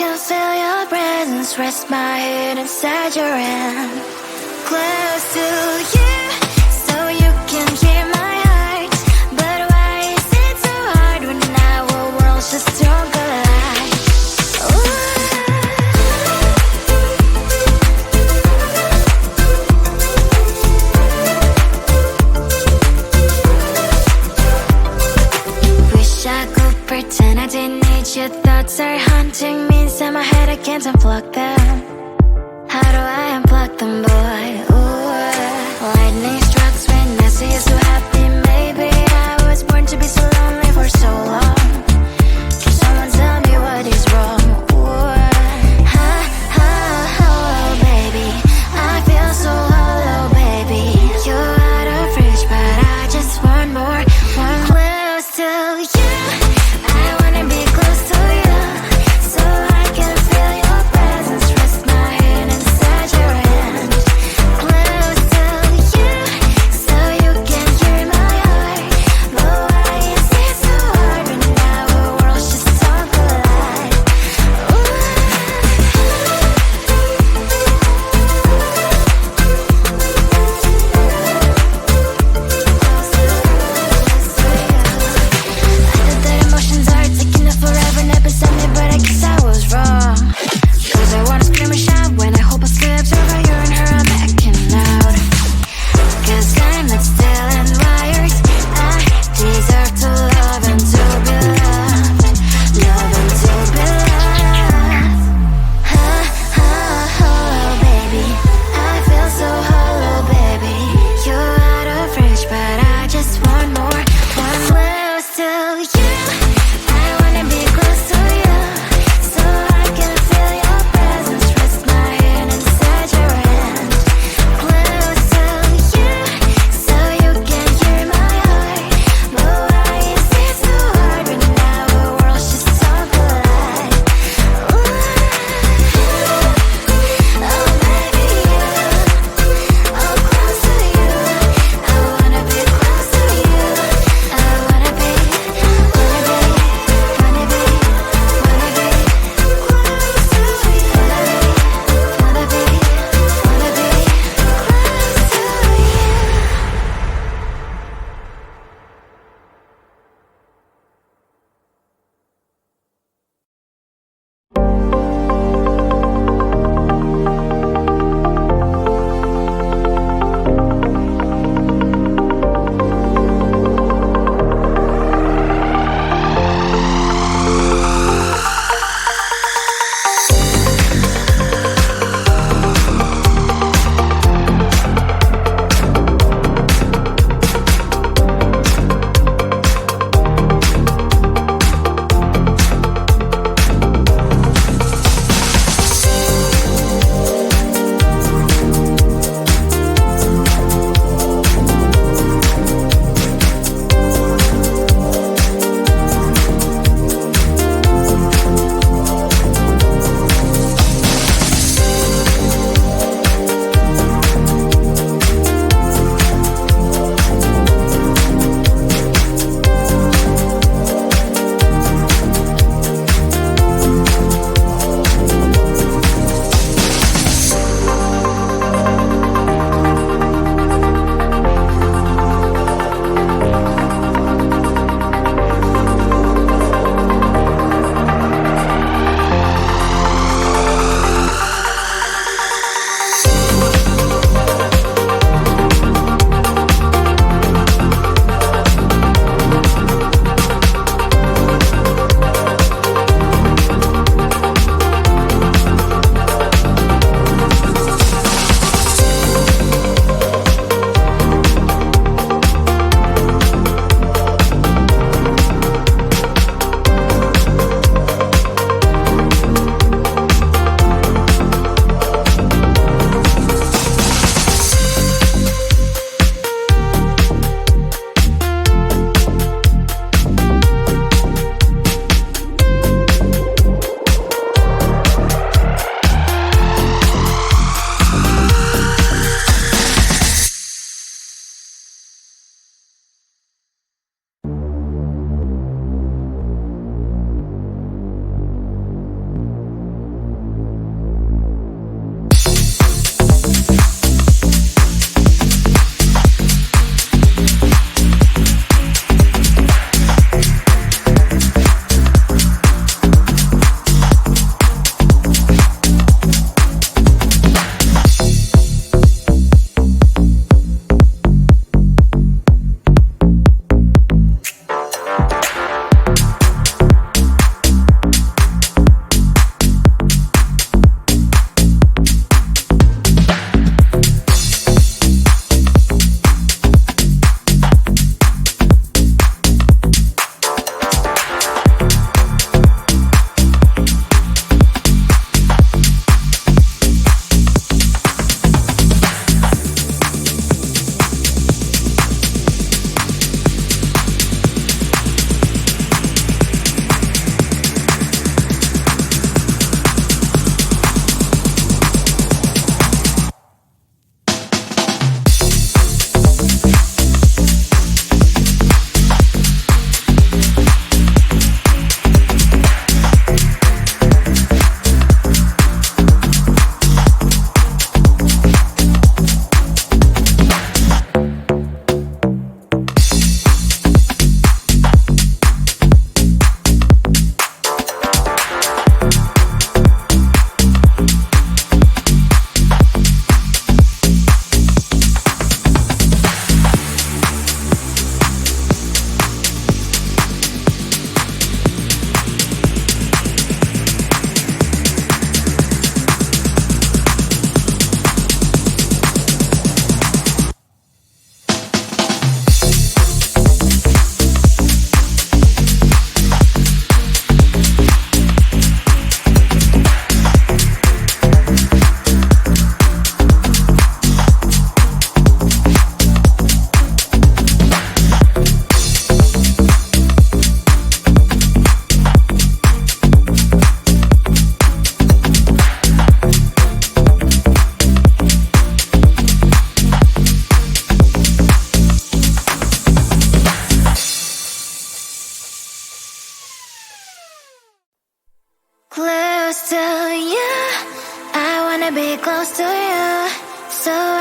can feel your presence, rest my head inside your hand. Close to you, so you can hear my heart. But why is it so hard when our worlds just don't collide? Wish I could pretend I didn't need your thoughts are haunting me inside my head, I can't unplug them. How do I unplug them, boy? Ooh, lightning strikes when I see you so happy. Maybe I was born to be so lonely for so long. Can someone tell me what is wrong? Ooh, oh, baby, I feel so hollow, baby. You're out of reach, but I just want more, one close to you. I wanna be close to you, so I can feel your presence,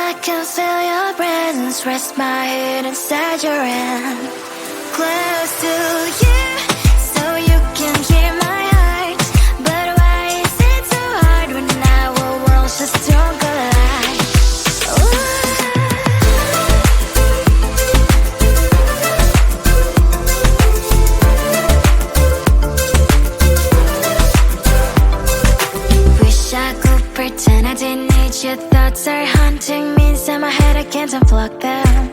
I can feel your presence, rest my head inside your hand. Close to you, so you can hear my heart. But why is it so hard when our worlds just don't collide? Wish I could pretend I didn't need your thoughts are haunting me inside my head, I can't unplug them.